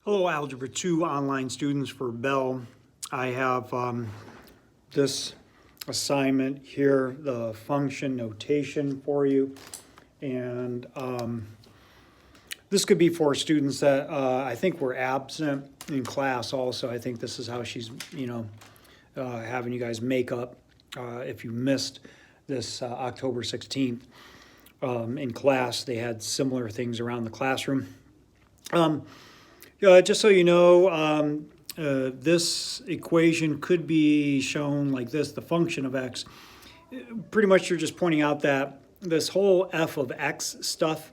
Hello, Algebra 2 online students for Bell. I have this assignment here, the function notation for you. And this could be for students that I think were absent in class also. I think this is how she's, having you guys make up if you missed this October 16th in class. They had similar things around the classroom. Just so you know, this equation could be shown like this, the function of x. Pretty much you're just pointing out that this whole f of x stuff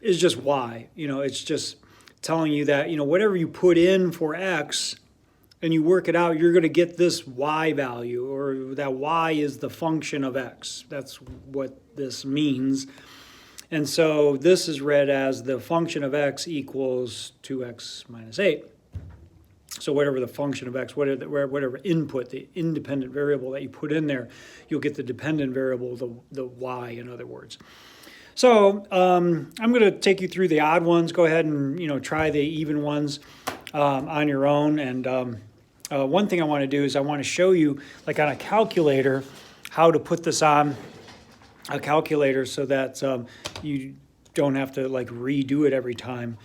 is just y. It's just telling you that, whatever you put in for x and you work it out, you're going to get this y value, or that y is the function of x. That's what this means. And so this is read as the function of x equals 2x minus 8. So whatever the function of x, whatever input, the independent variable that you put in there, you'll get the dependent variable, the y, in other words. So I'm going to take you through the odd ones. Go ahead and try the even ones on your own. And one thing I want to do is I want to show you, like on a calculator, how to put this on a calculator so that you don't have to like redo it every time.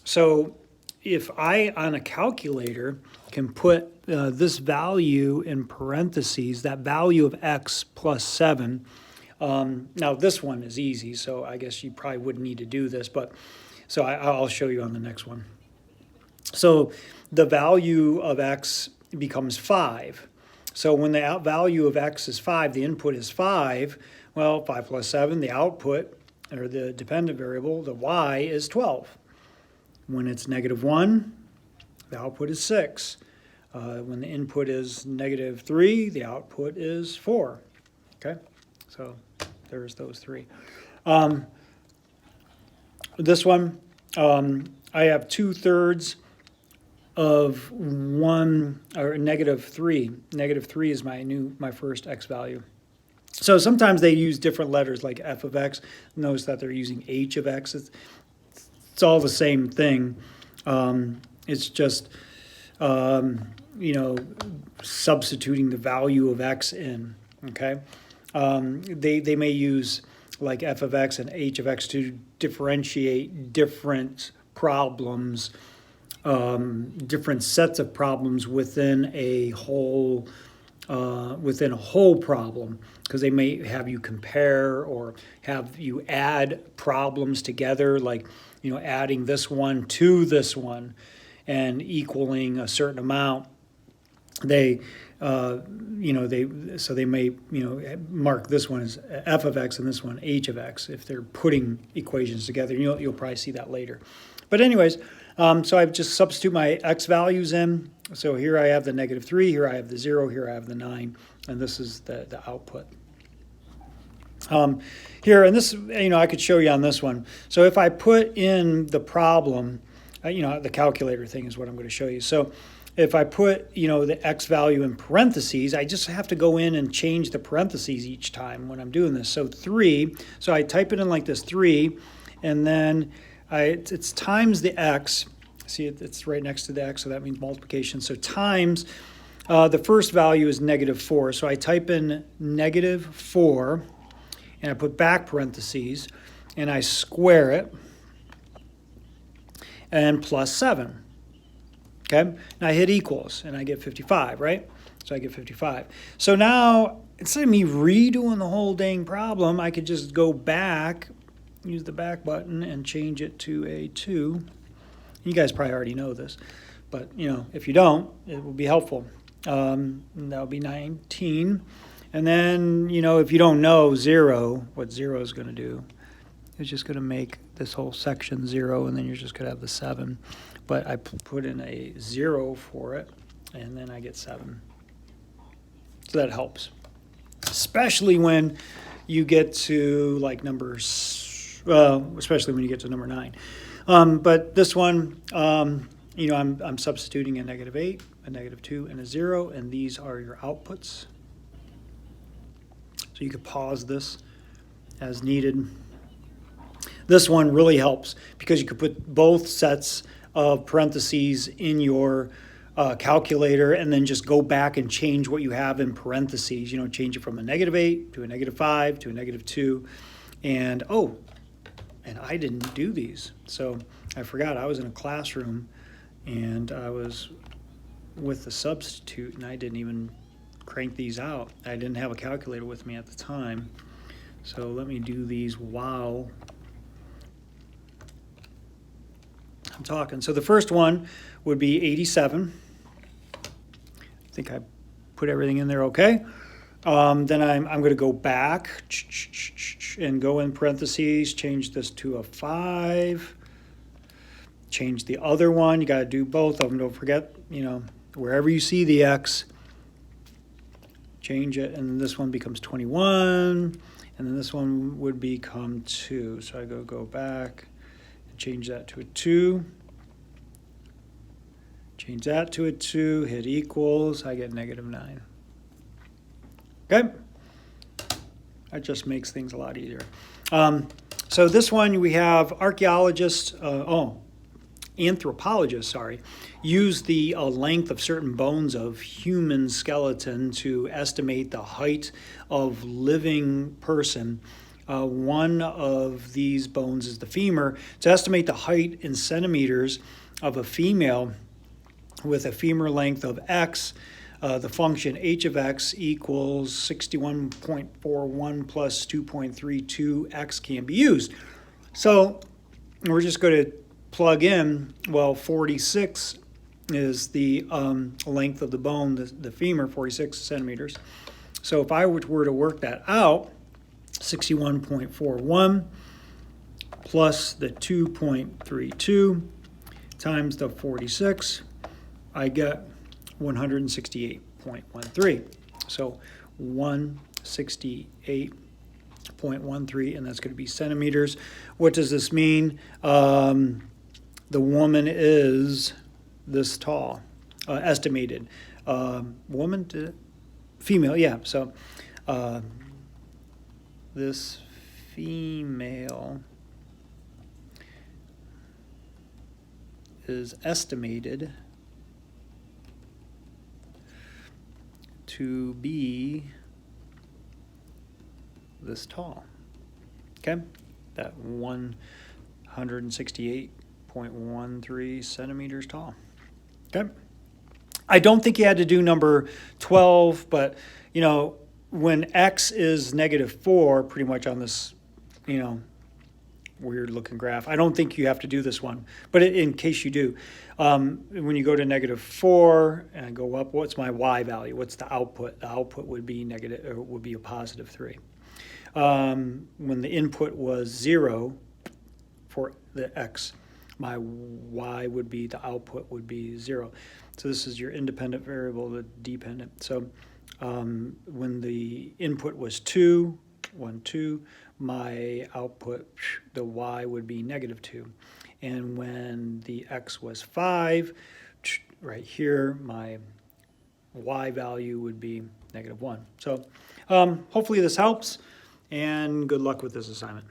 So if I, on a calculator, can put this value in parentheses, that value of x plus 7, now this one is easy, so I guess you probably wouldn't need to do this, but so I'll show you on the next one. So the value of x becomes 5. So when the value of x is 5, the input is 5, well, 5 plus 7, the output, or the dependent variable, the y, is 12. When it's negative 1, the output is 6. When the input is negative 3, the output is 4. Okay, so there's those three. This one, I have 2/3 of 1, or negative 3. Negative 3 is my first x value. So sometimes they use different letters like f of x. Notice that they're using h of x. It's all the same thing. It's just, substituting the value of x in, okay? They may use like f of x and h of x to differentiate different problems, different sets of problems within a whole problem, because they may have you compare or have you add problems together, like adding this one to this one and equaling a certain amount. They they may mark this one as f of x and this one h of x if they're putting equations together. You'll probably see that later. But anyways, so I've just substitute my x values in. So here I have the negative 3, here I have the 0, here I have the 9, and this is the output. Here, and this, I could show you on this one. So if I put in the problem, the calculator thing is what I'm going to show you. So if I put, the x value in parentheses, I just have to go in and change the parentheses each time when I'm doing this. So 3, so I type it in like this, 3, and then it's times the x. See, it's right next to the x, so that means multiplication. So times, the first value is negative 4. So I type in negative 4, and I put back parentheses, and I square it, and plus 7. Okay, and I hit equals, and I get 55, right? So I get 55. So now, instead of me redoing the whole dang problem, I could just go back, use the back button, and change it to a 2. You guys probably already know this, but if you don't, it will be helpful. That'll be 19. And then, if you don't know 0, what 0 is going to do, it's just going to make this whole section 0, and then you're just going to have the 7. But I put in a 0 for it, and then I get 7. So that helps, especially when you get to like numbers, especially when you get to number 9. But this one, I'm substituting a negative 8, a negative 2, and a 0, and these are your outputs. So you could pause this as needed. This one really helps because you could put both sets of parentheses in your calculator and then just go back and change what you have in parentheses. You know, change it from a -8 to a -5 to a -2. And oh, and I didn't do these. So I forgot I was in a classroom and I was with the substitute and I didn't even crank these out. I didn't have a calculator with me at the time. So let me do these while I'm talking. So the first one would be 87. I think I put everything in there okay. Then I'm going to go back and go in parentheses, change this to a 5. Change the other one. You got to do both of them. Don't forget, you know, wherever you see the X, change it. And then this one becomes 21. And then this one would become 2. So I go back and change that to a 2. Change that to a 2. Hit equals. I get -9. Okay? That just makes things a lot easier. So this one we have archaeologists, anthropologists, use the length of certain bones of human skeleton to estimate the height of living person. One of these bones is the femur. To estimate the height in centimeters of a female with a femur length of X, the function h of x equals 61.41 plus 2.32 x can be used. So we're just going to plug in, well, 46 is the length of the bone, the femur, 46 centimeters. So if I were to work that out, 61.41 plus the 2.32 times the 46, I get 168.13. So 168.13, and that's going to be centimeters. What does this mean? The woman is this tall, estimated. Female, yeah. So this female is estimated to be this tall. Okay, that 168.13 centimeters tall. Okay, I don't think you had to do number 12, but you know, when X is -4, pretty much on this, you know, weird looking graph, I don't think you have to do this one, but in case you do, when you go to -4 and go up, what's my Y value? What's the output? The output would be negative, or would be a +3. When the input was 0 for the X, my Y would be, the output would be 0. So this is your independent variable, the dependent. So when the input was 2, 1, 2, my output, the Y would be -2. And when the X was 5, right here, my Y value would be -1. So hopefully this helps, and good luck with this assignment.